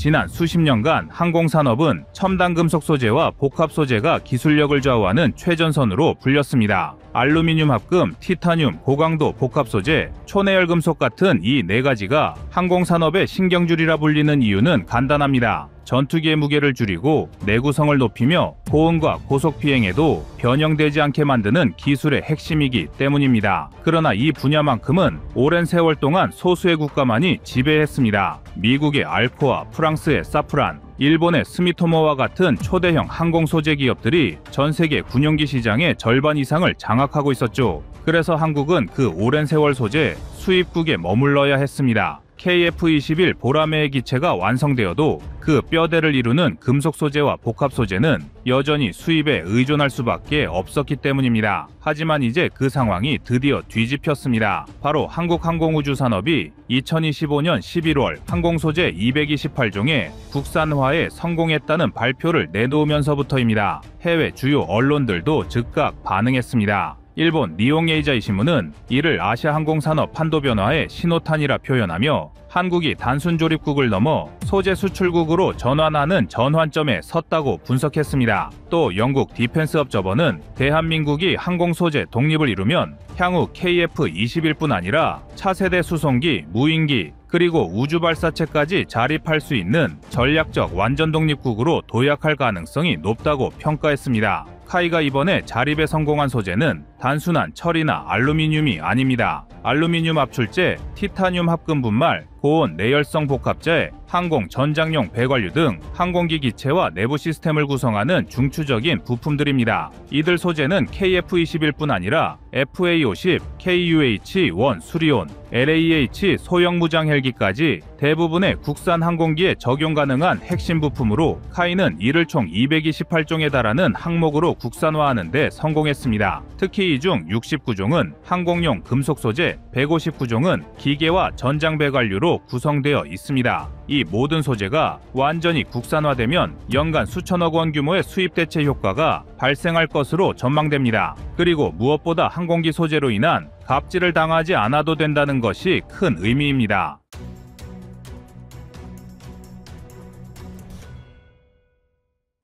지난 수십 년간 항공산업은 첨단 금속 소재와 복합 소재가 기술력을 좌우하는 최전선으로 불렸습니다. 알루미늄 합금, 티타늄, 고강도 복합 소재, 초내열 금속 같은 이 네 가지가 항공산업의 신경줄이라 불리는 이유는 간단합니다. 전투기의 무게를 줄이고 내구성을 높이며 고온과 고속 비행에도 변형되지 않게 만드는 기술의 핵심이기 때문입니다. 그러나 이 분야만큼은 오랜 세월 동안 소수의 국가만이 지배했습니다. 미국의 알코아, 프랑스의 사프란, 일본의 스미토모와 같은 초대형 항공 소재 기업들이 전 세계 군용기 시장의 절반 이상을 장악하고 있었죠. 그래서 한국은 그 오랜 세월 소재 수입국에 머물러야 했습니다. KF-21 보라매의 기체가 완성되어도 그 뼈대를 이루는 금속 소재와 복합 소재는 여전히 수입에 의존할 수밖에 없었기 때문입니다. 하지만 이제 그 상황이 드디어 뒤집혔습니다. 바로 한국항공우주산업이 2025년 11월 항공소재 228종의 국산화에 성공했다는 발표를 내놓으면서부터입니다. 해외 주요 언론들도 즉각 반응했습니다. 일본 니홍에이자이 신문은 이를 아시아항공산업 판도 변화의 신호탄이라 표현하며 한국이 단순 조립국을 넘어 소재 수출국으로 전환하는 전환점에 섰다고 분석했습니다. 또 영국 디펜스 업저버는 대한민국이 항공 소재 독립을 이루면 향후 KF-21뿐 아니라 차세대 수송기, 무인기, 그리고 우주발사체까지 자립할 수 있는 전략적 완전 독립국으로 도약할 가능성이 높다고 평가했습니다. 카이가 이번에 자립에 성공한 소재는 단순한 철이나 알루미늄이 아닙니다. 알루미늄 압출제, 티타늄 합금 분말, 고온 내열성 복합재, 항공 전장용 배관류 등 항공기 기체와 내부 시스템을 구성하는 중추적인 부품들입니다. 이들 소재는 KF-21뿐 아니라 FA-50, KUH-1 수리온, LAH 소형 무장 헬기까지 대부분의 국산 항공기에 적용 가능한 핵심 부품으로 카이는 이를 총 228종에 달하는 항목으로 국산화하는 데 성공했습니다. 특히 이 중 69종은 항공용 금속 소재, 159종은 기계와 전장 배관류로 구성되어 있습니다. 이 모든 소재가 완전히 국산화되면 연간 수천억 원 규모의 수입 대체 효과가 발생할 것으로 전망됩니다. 그리고 무엇보다 항공기 소재로 인한 갑질을 당하지 않아도 된다는 것이 큰 의미입니다.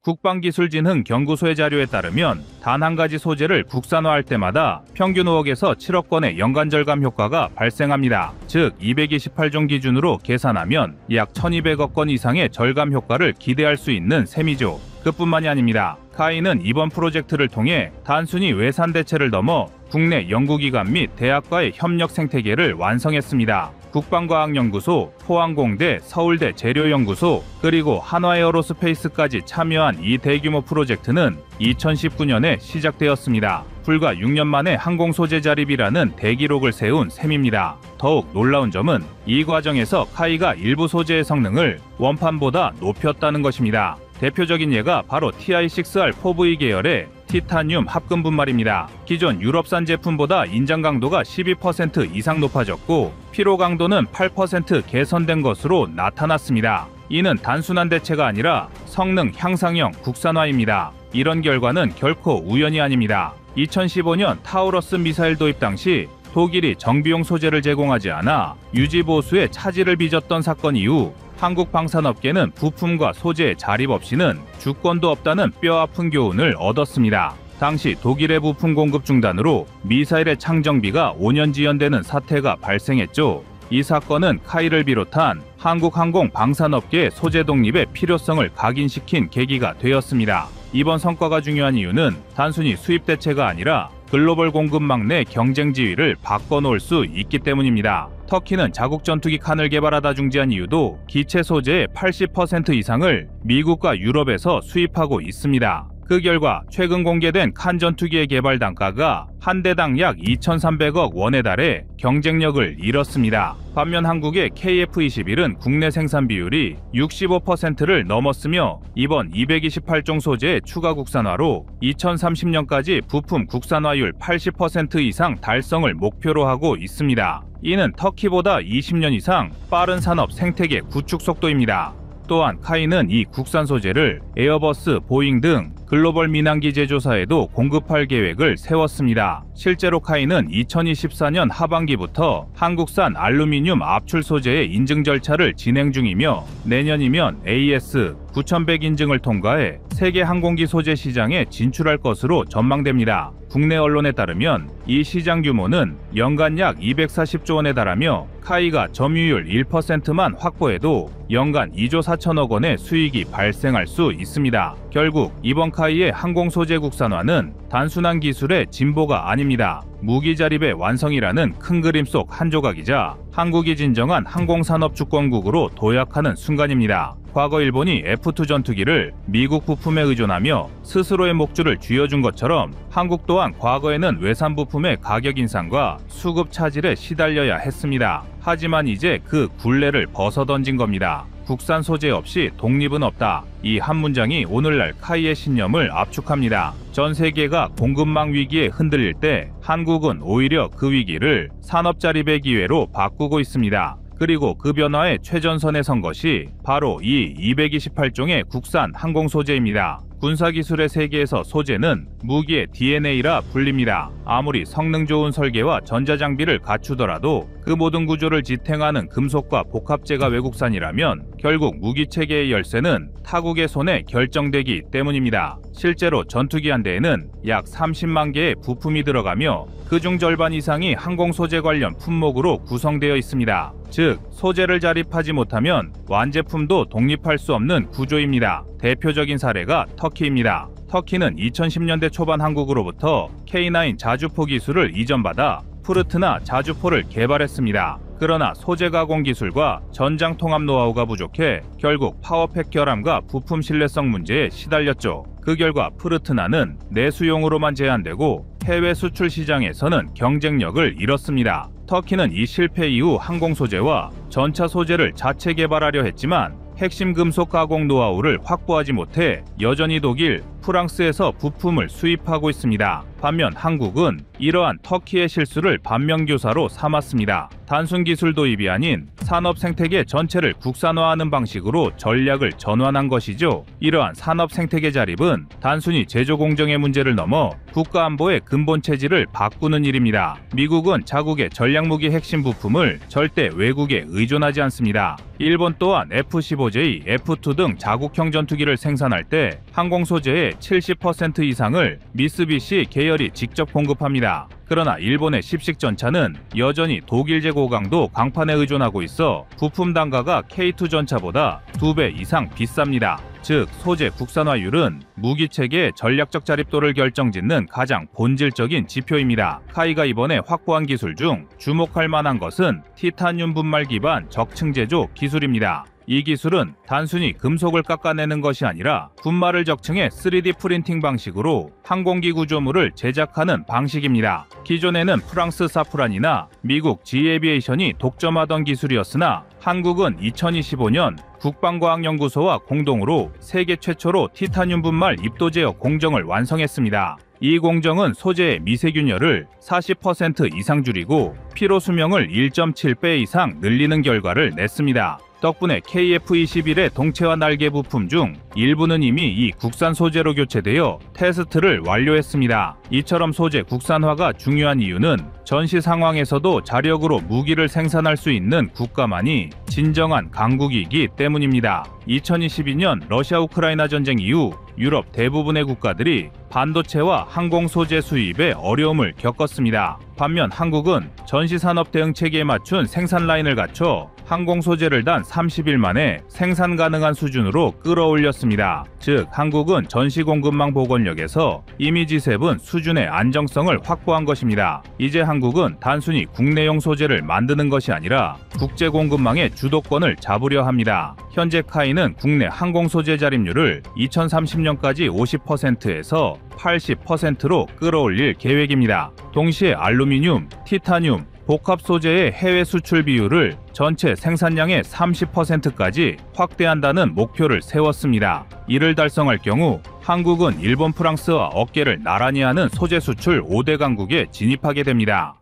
국방기술진흥연구소의 자료에 따르면 단 한 가지 소재를 국산화할 때마다 평균 5억에서 7억 건의 연간 절감 효과가 발생합니다. 즉 228종 기준으로 계산하면 약 1200억 건 이상의 절감 효과를 기대할 수 있는 셈이죠. 그뿐만이 아닙니다. 카이는 이번 프로젝트를 통해 단순히 외산 대체를 넘어 국내 연구기관 및 대학과의 협력 생태계를 완성했습니다. 국방과학연구소, 포항공대, 서울대 재료연구소, 그리고 한화에어로스페이스까지 참여한 이 대규모 프로젝트는 2019년에 시작되었습니다. 불과 6년 만에 항공 소재 자립이라는 대기록을 세운 셈입니다. 더욱 놀라운 점은 이 과정에서 카이가 일부 소재의 성능을 원판보다 높였다는 것입니다. 대표적인 예가 바로 TI-6R4V 계열의 티타늄 합금 분말입니다. 기존 유럽산 제품보다 인장 강도가 12% 이상 높아졌고 피로 강도는 8% 개선된 것으로 나타났습니다. 이는 단순한 대체가 아니라 성능 향상형 국산화입니다. 이런 결과는 결코 우연이 아닙니다. 2015년 타우러스 미사일 도입 당시 독일이 정비용 소재를 제공하지 않아 유지 보수에 차질을 빚었던 사건 이후 한국 방산업계는 부품과 소재의 자립 없이는 주권도 없다는 뼈아픈 교훈을 얻었습니다. 당시 독일의 부품 공급 중단으로 미사일의 창정비가 5년 지연되는 사태가 발생했죠. 이 사건은 카이를 비롯한 한국 항공 방산업계의 소재 독립의 필요성을 각인시킨 계기가 되었습니다. 이번 성과가 중요한 이유는 단순히 수입 대체가 아니라 글로벌 공급망 내 경쟁 지위를 바꿔놓을 수 있기 때문입니다. 터키는 자국 전투기 칸을 개발하다 중지한 이유도 기체 소재의 80% 이상을 미국과 유럽에서 수입하고 있습니다. 그 결과 최근 공개된 칸 전투기의 개발 단가가 한 대당 약 2,300억 원에 달해 경쟁력을 잃었습니다. 반면 한국의 KF-21은 국내 생산 비율이 65%를 넘었으며 이번 228종 소재의 추가 국산화로 2030년까지 부품 국산화율 80% 이상 달성을 목표로 하고 있습니다. 이는 터키보다 20년 이상 빠른 산업 생태계 구축 속도입니다. 또한 카이는 이 국산 소재를 에어버스, 보잉 등 글로벌 민항기 제조사에도 공급할 계획을 세웠습니다. 실제로 카이는 2024년 하반기부터 한국산 알루미늄 압출 소재의 인증 절차를 진행 중이며 내년이면 AS 9100 인증을 통과해 세계 항공기 소재 시장에 진출할 것으로 전망됩니다. 국내 언론에 따르면 이 시장 규모는 연간 약 240조 원에 달하며 카이가 점유율 1%만 확보해도 연간 2조 4천억 원의 수익이 발생할 수 있습니다. 결국 이번 카이의 항공 소재 국산화는 단순한 기술의 진보가 아닙니다. 무기 자립의 완성이라는 큰 그림 속 한 조각이자 한국이 진정한 항공산업 주권국으로 도약하는 순간입니다. 과거 일본이 F2 전투기를 미국 부품에 의존하며 스스로의 목줄을 쥐어준 것처럼 한국 또한 과거에는 외산 부품의 가격 인상과 수급 차질에 시달려야 했습니다. 하지만 이제 그 굴레를 벗어던진 겁니다. 국산 소재 없이 독립은 없다. 이 한 문장이 오늘날 카이의 신념을 압축합니다. 전 세계가 공급망 위기에 흔들릴 때 한국은 오히려 그 위기를 산업 자립의 기회로 바꾸고 있습니다. 그리고 그 변화의 최전선에 선 것이 바로 이 228종의 국산 항공 소재입니다. 군사기술의 세계에서 소재는 무기의 DNA라 불립니다. 아무리 성능 좋은 설계와 전자장비를 갖추더라도 그 모든 구조를 지탱하는 금속과 복합재가 외국산이라면 결국 무기체계의 열쇠는 타국의 손에 결정되기 때문입니다. 실제로 전투기 한 대에는 약 30만 개의 부품이 들어가며 그중 절반 이상이 항공 소재 관련 품목으로 구성되어 있습니다. 즉, 소재를 자립하지 못하면 완제품도 독립할 수 없는 구조입니다. 대표적인 사례가 터키입니다. 터키는 2010년대 초반 한국으로부터 K9 자주포 기술을 이전받아 푸르트나 자주포를 개발했습니다. 그러나 소재 가공 기술과 전장 통합 노하우가 부족해 결국 파워팩 결함과 부품 신뢰성 문제에 시달렸죠. 그 결과 푸르트나는 내수용으로만 제한되고 해외 수출 시장에서는 경쟁력을 잃었습니다. 터키는 이 실패 이후 항공 소재와 전차 소재를 자체 개발하려 했지만 핵심 금속 가공 노하우를 확보하지 못해 여전히 독일, 프랑스에서 부품을 수입하고 있습니다. 반면 한국은 이러한 터키의 실수를 반면교사로 삼았습니다. 단순 기술 도입이 아닌 산업 생태계 전체를 국산화하는 방식으로 전략을 전환한 것이죠. 이러한 산업 생태계 자립은 단순히 제조 공정의 문제를 넘어 국가 안보의 근본 체질을 바꾸는 일입니다. 미국은 자국의 전략무기 핵심 부품을 절대 외국에 의존하지 않습니다. 일본 또한 F-15J, F-2 등 자국형 전투기를 생산할 때 항공 소재의 70% 이상을 미쓰비시 계열이 직접 공급합니다. 그러나 일본의 십식 전차는 여전히 독일제 고강도 강판에 의존하고 있어 부품 단가가 K2 전차보다 2배 이상 비쌉니다. 즉, 소재 국산화율은 무기체계의 전략적 자립도를 결정짓는 가장 본질적인 지표입니다. 카이가 이번에 확보한 기술 중 주목할 만한 것은 티타늄 분말 기반 적층 제조 기술입니다. 이 기술은 단순히 금속을 깎아내는 것이 아니라 분말을 적층해 3D 프린팅 방식으로 항공기 구조물을 제작하는 방식입니다. 기존에는 프랑스 사프란이나 미국 G-에비에이션이 독점하던 기술이었으나 한국은 2025년 국방과학연구소와 공동으로 세계 최초로 티타늄 분말 입도 제어 공정을 완성했습니다. 이 공정은 소재의 미세균열을 40% 이상 줄이고 피로 수명을 1.7배 이상 늘리는 결과를 냈습니다. 덕분에 KF-21의 동체와 날개 부품 중 일부는 이미 이 국산 소재로 교체되어 테스트를 완료했습니다. 이처럼 소재 국산화가 중요한 이유는 전시 상황에서도 자력으로 무기를 생산할 수 있는 국가만이 진정한 강국이기 때문입니다. 2022년 러시아 우크라이나 전쟁 이후 유럽 대부분의 국가들이 반도체와 항공 소재 수입에 어려움을 겪었습니다. 반면 한국은 전시산업 대응 체계에 맞춘 생산 라인을 갖춰 항공 소재를 단 30일 만에 생산 가능한 수준으로 끌어올렸습니다. 즉, 한국은 전시 공급망 복원력에서 이미 G7 수준의 안정성을 확보한 것입니다. 이제 한국은 단순히 국내용 소재를 만드는 것이 아니라 국제 공급망의 주도권을 잡으려 합니다. 현재 카이는 국내 항공 소재 자립률을 2030년까지 50%에서 80%로 끌어올릴 계획입니다. 동시에 알루미늄, 티타늄, 복합 소재의 해외 수출 비율을 전체 생산량의 30%까지 확대한다는 목표를 세웠습니다. 이를 달성할 경우 한국은 일본, 프랑스와 어깨를 나란히 하는 소재 수출 5대 강국에 진입하게 됩니다.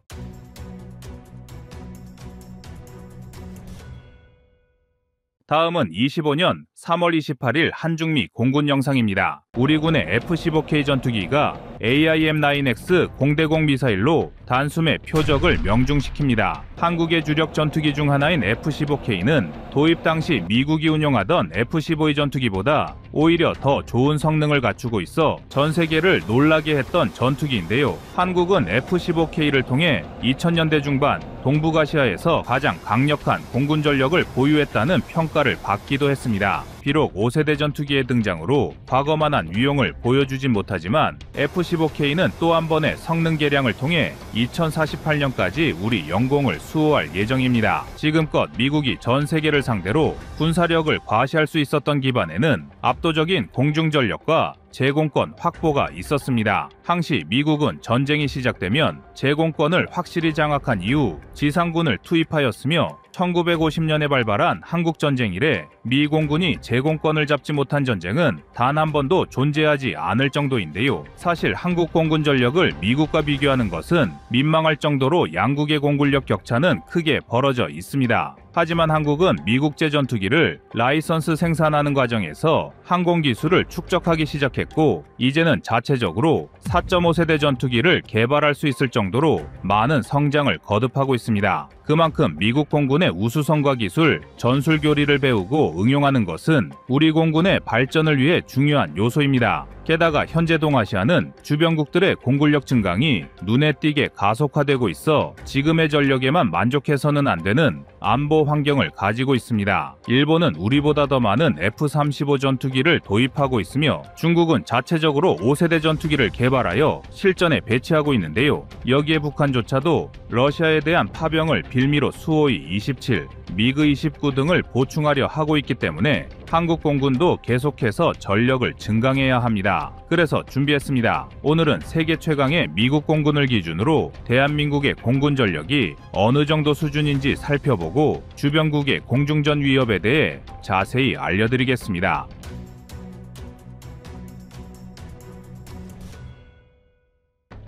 다음은 25년 3월 28일 한중미 공군 영상입니다. 우리 군의 F-15K 전투기가 AIM-9X 공대공 미사일로 단숨에 표적을 명중시킵니다. 한국의 주력 전투기 중 하나인 F-15K는 도입 당시 미국이 운용하던 F-15E 전투기보다 오히려 더 좋은 성능을 갖추고 있어 전 세계를 놀라게 했던 전투기인데요. 한국은 F-15K를 통해 2000년대 중반 동북아시아에서 가장 강력한 공군 전력을 보유했다는 평가를 받기도 했습니다. 비록 5세대 전투기의 등장으로 과거만한 위용을 보여주진 못하지만 F-15K는 또 한 번의 성능 개량을 통해 2048년까지 우리 영공을 수호할 예정입니다. 지금껏 미국이 전 세계를 상대로 군사력을 과시할 수 있었던 기반에는 압도적인 공중 전력과 제공권 확보가 있었습니다. 항시 미국은 전쟁이 시작되면 제공권을 확실히 장악한 이후 지상군을 투입하였으며 1950년에 발발한 한국전쟁 이래 미 공군이 제공권을 잡지 못한 전쟁은 단 한 번도 존재하지 않을 정도인데요. 사실 한국 공군 전력을 미국과 비교하는 것은 민망할 정도로 양국의 공군력 격차는 크게 벌어져 있습니다. 하지만 한국은 미국제 전투기를 라이선스 생산하는 과정에서 항공 기술을 축적하기 시작했고 이제는 자체적으로 4.5세대 전투기를 개발할 수 있을 정도로 많은 성장을 거듭하고 있습니다. 그만큼 미국 공군의 우수성과 기술, 전술 교리를 배우고 응용하는 것은 우리 공군의 발전을 위해 중요한 요소입니다. 게다가 현재 동아시아는 주변국들의 공군력 증강이 눈에 띄게 가속화되고 있어 지금의 전력에만 만족해서는 안 되는 안보 환경을 가지고 있습니다. 일본은 우리보다 더 많은 F-35 전투기를 도입하고 있으며 중국은 자체적으로 5세대 전투기를 개발하여 실전에 배치하고 있는데요. 여기에 북한조차도 러시아에 대한 파병을 빌미로 수호이 27, 미그 29 등을 보충하려 하고 있기 때문에 한국 공군도 계속해서 전력을 증강해야 합니다. 그래서 준비했습니다. 오늘은 세계 최강의 미국 공군을 기준으로 대한민국의 공군 전력이 어느 정도 수준인지 살펴보고 주변국의 공중전 위협에 대해 자세히 알려드리겠습니다.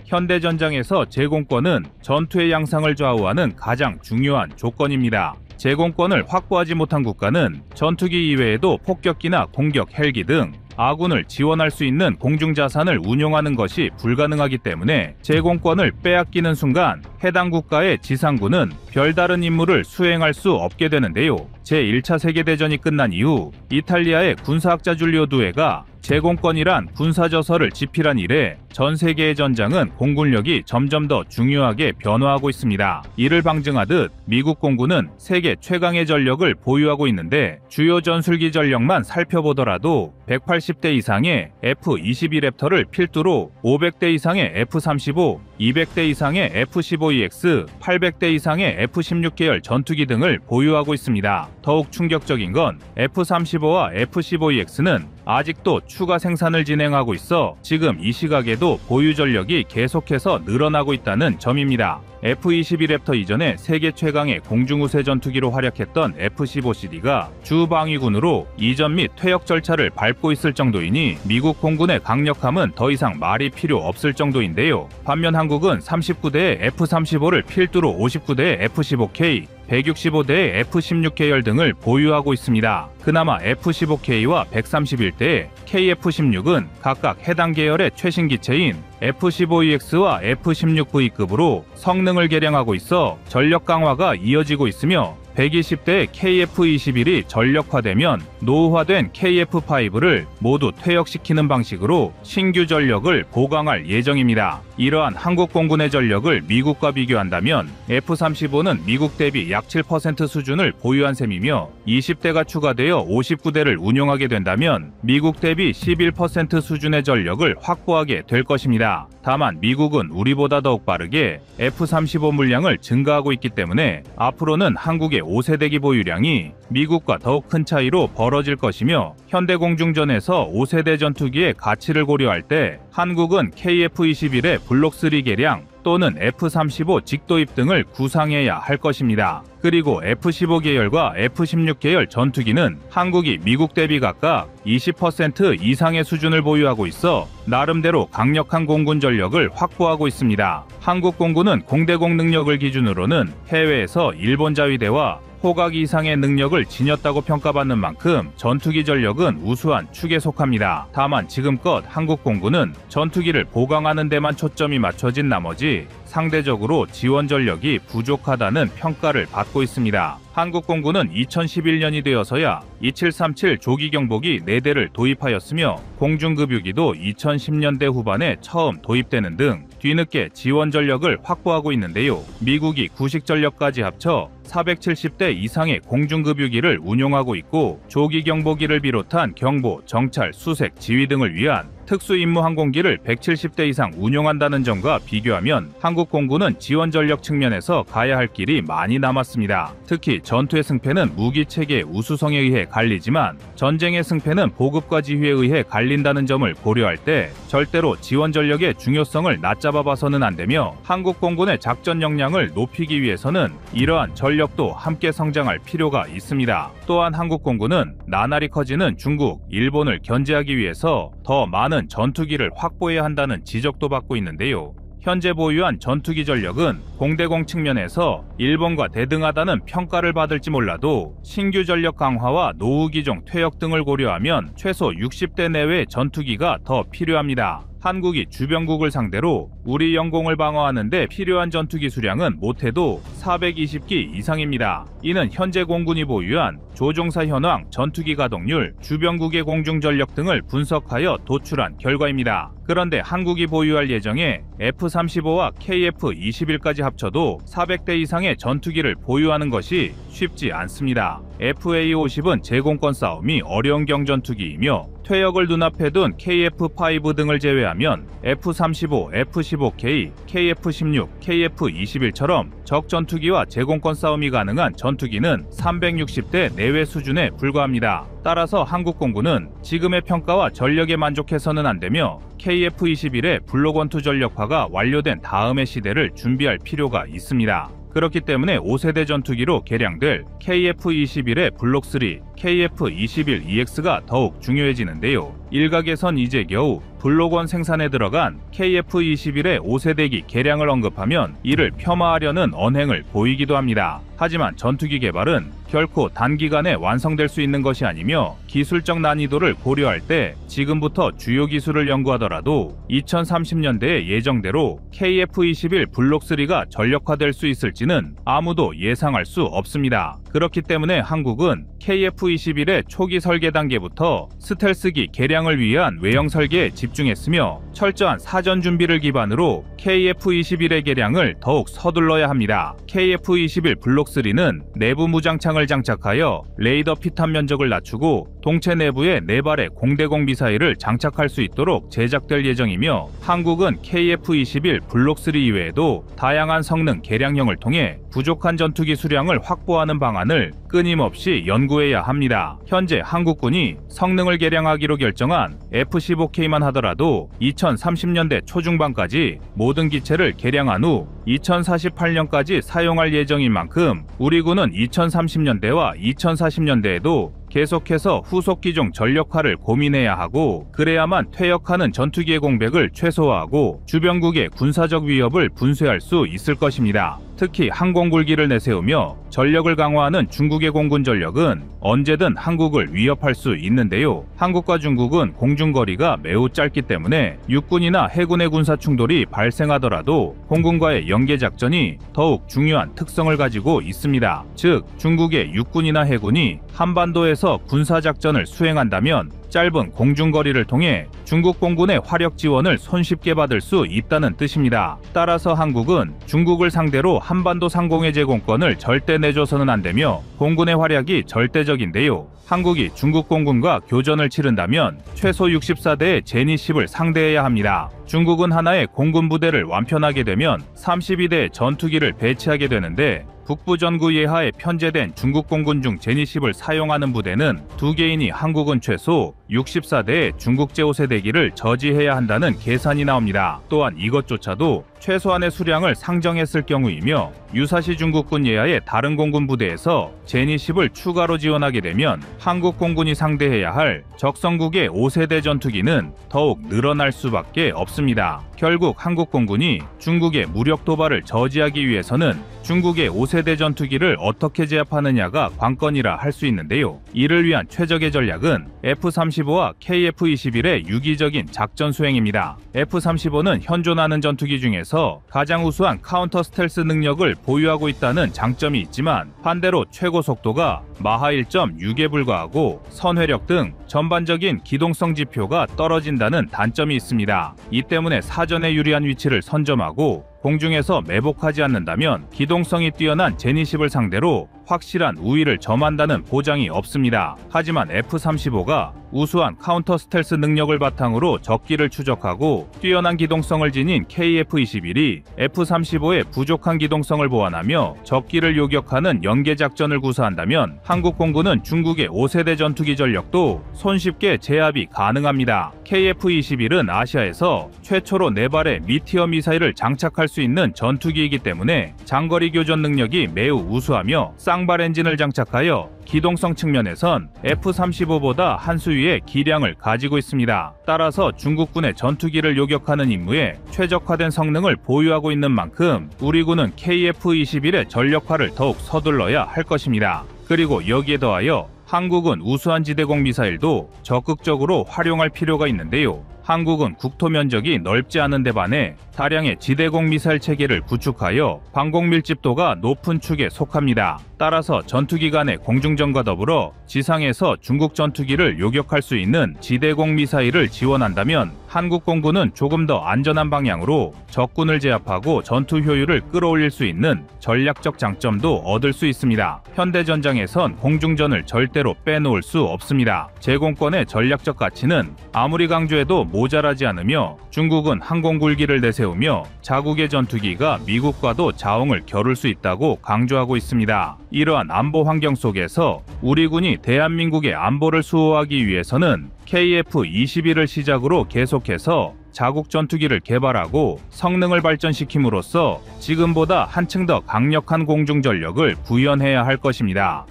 현대전장에서 제공권은 전투의 양상을 좌우하는 가장 중요한 조건입니다. 제공권을 확보하지 못한 국가는 전투기 이외에도 폭격기나 공격 헬기 등 아군을 지원할 수 있는 공중자산을 운용하는 것이 불가능하기 때문에 제공권을 빼앗기는 순간 해당 국가의 지상군은 별다른 임무를 수행할 수 없게 되는데요. 제1차 세계대전이 끝난 이후 이탈리아의 군사학자 줄리오 두에가 제공권이란 군사저서를 집필한 이래 전 세계의 전장은 공군력이 점점 더 중요하게 변화하고 있습니다. 이를 방증하듯 미국 공군은 세계 최강의 전력을 보유하고 있는데 주요 전술기 전력만 살펴보더라도 180대 이상의 F-22 랩터를 필두로 500대 이상의 F-35, 200대 이상의 F-15EX, 800대 이상의 F-16 계열 전투기 등을 보유하고 있습니다. 더욱 충격적인 건 F-35와 F-15EX는 아직도 추가 생산을 진행하고 있어 지금 이 시각에도 보유 전력이 계속해서 늘어나고 있다는 점입니다. F-22 랩터 이전에 세계 최강의 공중우세 전투기로 활약했던 F-15CD가 주방위군으로 이전 및 퇴역 절차를 밟고 있을 정도이니 미국 공군의 강력함은 더 이상 말이 필요 없을 정도인데요. 반면 한국은 39대의 F-35를 필두로 59대의 F-15K, 165대의 F-16 계열 등을 보유하고 있습니다. 그나마 F-15K와 131대의 KF-16은 각각 해당 계열의 최신 기체인 F-15EX와 F-16V급으로 성능을 개량하고 있어 전력 강화가 이어지고 있으며 120대의 KF-21이 전력화되면 노후화된 KF-5를 모두 퇴역시키는 방식으로 신규 전력을 보강할 예정입니다. 이러한 한국 공군의 전력을 미국과 비교한다면 F-35는 미국 대비 약 7% 수준을 보유한 셈이며 20대가 추가되어 59대를 운용하게 된다면 미국 대비 11% 수준의 전력을 확보하게 될 것입니다. 다만 미국은 우리보다 더욱 빠르게 F-35 물량을 증가하고 있기 때문에 앞으로는 한국의 5세대기 보유량이 미국과 더욱 큰 차이로 벌어질 것이며 현대공중전에서 5세대 전투기의 가치를 고려할 때 한국은 KF-21의 블록3 개량 또는 F-35 직도입 등을 구상해야 할 것입니다. 그리고 F-15 계열과 F-16 계열 전투기는 한국이 미국 대비 각각 20% 이상의 수준을 보유하고 있어 나름대로 강력한 공군 전력을 확보하고 있습니다. 한국 공군은 공대공 능력을 기준으로는 해외에서 일본 자위대와 호각 이상의 능력을 지녔다고 평가받는 만큼 전투기 전력은 우수한 축에 속합니다. 다만 지금껏 한국 공군은 전투기를 보강하는 데만 초점이 맞춰진 나머지 상대적으로 지원 전력이 부족하다는 평가를 받고 있습니다. 한국 공군은 2011년이 되어서야 2737 조기 경보기 4대를 도입하였으며 공중급유기도 2010년대 후반에 처음 도입되는 등 뒤늦게 지원 전력을 확보하고 있는데요. 미국이 구식 전력까지 합쳐 470대 이상의 공중급유기를 운용하고 있고 조기 경보기를 비롯한 경보, 정찰, 수색, 지휘 등을 위한 특수임무 항공기를 170대 이상 운용한다는 점과 비교하면 한국 공군은 지원 전력 측면에서 가야 할 길이 많이 남았습니다. 특히 전투의 승패는 무기 체계의 우수성에 의해 갈리지만 전쟁의 승패는 보급과 지휘에 의해 갈린다는 점을 고려할 때 절대로 지원 전력의 중요성을 낮잡아 봐서는 안 되며 한국 공군의 작전 역량을 높이기 위해서는 이러한 전력도 함께 성장할 필요가 있습니다. 또한 한국 공군은 나날이 커지는 중국, 일본을 견제하기 위해서 더 많은 전투기를 확보해야 한다는 지적도 받고 있는데요. 현재 보유한 전투기 전력은 공대공 측면에서 일본과 대등하다는 평가를 받을지 몰라도 신규 전력 강화와 노후 기종 퇴역 등을 고려하면 최소 60대 내외의 전투기가 더 필요합니다. 한국이 주변국을 상대로 우리 영공을 방어하는 데 필요한 전투기 수량은 못해도 420기 이상입니다. 이는 현재 공군이 보유한 조종사 현황, 전투기 가동률, 주변국의 공중전력 등을 분석하여 도출한 결과입니다. 그런데 한국이 보유할 예정의 F-35와 KF-21까지 합쳐도 400대 이상의 전투기를 보유하는 것이 쉽지 않습니다. FA-50은 제공권 싸움이 어려운 경전투기이며 퇴역을 눈앞에 둔 KF-5 등을 제외하면 F-35, F-15K, KF-16, KF-21처럼 적 전투기와 제공권 싸움이 가능한 전투기는 360대 내외 수준에 불과합니다. 따라서 한국 공군은 지금의 평가와 전력에 만족해서는 안 되며 KF-21의 블록1-2 전력화가 완료된 다음의 시대를 준비할 필요가 있습니다. 그렇기 때문에 5세대 전투기로 개량될 KF-21의 블록3, KF-21EX가 더욱 중요해지는데요. 일각에선 이제 겨우 블록1 생산에 들어간 KF-21의 5세대기 개량을 언급하면 이를 폄하하려는 언행을 보이기도 합니다. 하지만 전투기 개발은 결코 단기간에 완성될 수 있는 것이 아니며 기술적 난이도를 고려할 때 지금부터 주요 기술을 연구하더라도 2030년대에 예정대로 KF-21 블록3가 전력화될 수 있을지는 아무도 예상할 수 없습니다. 그렇기 때문에 한국은 KF-21의 초기 설계 단계부터 스텔스기 개량을 위한 외형 설계에 집중했으며 철저한 사전 준비를 기반으로 KF-21의 개량을 더욱 서둘러야 합니다. KF-21 블록3는 내부 무장창을 장착하여 레이더 피탄 면적을 낮추고 동체 내부에 4발의 공대공 미사일을 장착할 수 있도록 제작될 예정이며 한국은 KF-21 블록3 이외에도 다양한 성능 개량형을 통해 부족한 전투기 수량을 확보하는 방안을 끊임없이 연구해야 합니다. 현재 한국군이 성능을 개량하기로 결정한 F-15K만 하더라도 2030년대 초중반까지 모든 기체를 개량한 후 2048년까지 사용할 예정인 만큼 우리 군은 2030년대와 2040년대에도 계속해서 후속 기종 전력화를 고민해야 하고 그래야만 퇴역하는 전투기의 공백을 최소화하고 주변국의 군사적 위협을 분쇄할 수 있을 것입니다. 특히 항공굴기를 내세우며 전력을 강화하는 중국의 공군 전력은 언제든 한국을 위협할 수 있는데요. 한국과 중국은 공중거리가 매우 짧기 때문에 육군이나 해군의 군사 충돌이 발생하더라도 공군과의 연계작전이 더욱 중요한 특성을 가지고 있습니다. 즉, 중국의 육군이나 해군이 한반도에서 군사작전을 수행한다면 짧은 공중거리를 통해 중국 공군의 화력 지원을 손쉽게 받을 수 있다는 뜻입니다. 따라서 한국은 중국을 상대로 한반도 상공의 제공권을 절대 내줘서는 안 되며 공군의 활약이 절대적인데요. 한국이 중국 공군과 교전을 치른다면 최소 64대의 제니10을 상대해야 합니다. 중국은 하나의 공군 부대를 완편하게 되면 32대의 전투기를 배치하게 되는데 북부 전구 예하에 편제된 중국 공군 중 제니10을 사용하는 부대는 2개이니 한국은 최소 64대의 중국 제5세대기를 저지해야 한다는 계산이 나옵니다. 또한 이것조차도 최소한의 수량을 상정했을 경우이며 유사시 중국군 예하의 다른 공군 부대에서 제니10을 추가로 지원하게 되면 한국 공군이 상대해야 할 적성국의 5세대 전투기는 더욱 늘어날 수밖에 없습니다. 결국 한국 공군이 중국의 무력 도발을 저지하기 위해서는 중국의 5세대 전투기를 어떻게 제압하느냐가 관건이라 할 수 있는데요. 이를 위한 최적의 전략은 F-35와 KF-21의 유기적인 작전 수행입니다. F-35는 현존하는 전투기 중에서 가장 우수한 카운터 스텔스 능력을 보유하고 있다는 장점이 있지만 반대로 최고 속도가 마하 1.6에 불과하고 선회력 등 전반적인 기동성 지표가 떨어진다는 단점이 있습니다. 이 때문에 사전에 유리한 위치를 선점하고 공중에서 매복하지 않는다면 기동성이 뛰어난 제니10을 상대로 확실한 우위를 점한다는 보장이 없습니다. 하지만 F-35가 우수한 카운터 스텔스 능력을 바탕으로 적기를 추적하고 뛰어난 기동성을 지닌 KF-21이 F-35의 부족한 기동성을 보완하며 적기를 요격하는 연계작전을 구사한다면 한국 공군은 중국의 5세대 전투기 전력도 손쉽게 제압이 가능합니다. KF-21은 아시아에서 최초로 4발의 미티어 미사일을 장착할 수 있는 전투기이기 때문에 장거리 교전 능력이 매우 우수하며 쌍발 엔진을 장착하여 기동성 측면에선 F-35보다 한 수위의 기량을 가지고 있습니다. 따라서 중국군의 전투기를 요격하는 임무에 최적화된 성능을 보유하고 있는 만큼 우리 군은 KF-21의 전력화를 더욱 서둘러야 할 것입니다. 그리고 여기에 더하여 한국은 우수한 지대공 미사일도 적극적으로 활용할 필요가 있는데요. 한국은 국토 면적이 넓지 않은 데 반해 다량의 지대공 미사일 체계를 구축하여 방공 밀집도가 높은 축에 속합니다. 따라서 전투기 간의 공중전과 더불어 지상에서 중국 전투기를 요격할 수 있는 지대공 미사일을 지원한다면 한국 공군은 조금 더 안전한 방향으로 적군을 제압하고 전투 효율을 끌어올릴 수 있는 전략적 장점도 얻을 수 있습니다. 현대전장에선 공중전을 절대로 빼놓을 수 없습니다. 제공권의 전략적 가치는 아무리 강조해도 모자라지 않으며 중국은 항공굴기를 내세우며 자국의 전투기가 미국과도 자웅을 겨룰 수 있다고 강조하고 있습니다. 이러한 안보 환경 속에서 우리 군이 대한민국의 안보를 수호하기 위해서는 KF-21을 시작으로 계속해서 자국 전투기를 개발하고 성능을 발전시킴으로써 지금보다 한층 더 강력한 공중 전력을 구현해야 할 것입니다.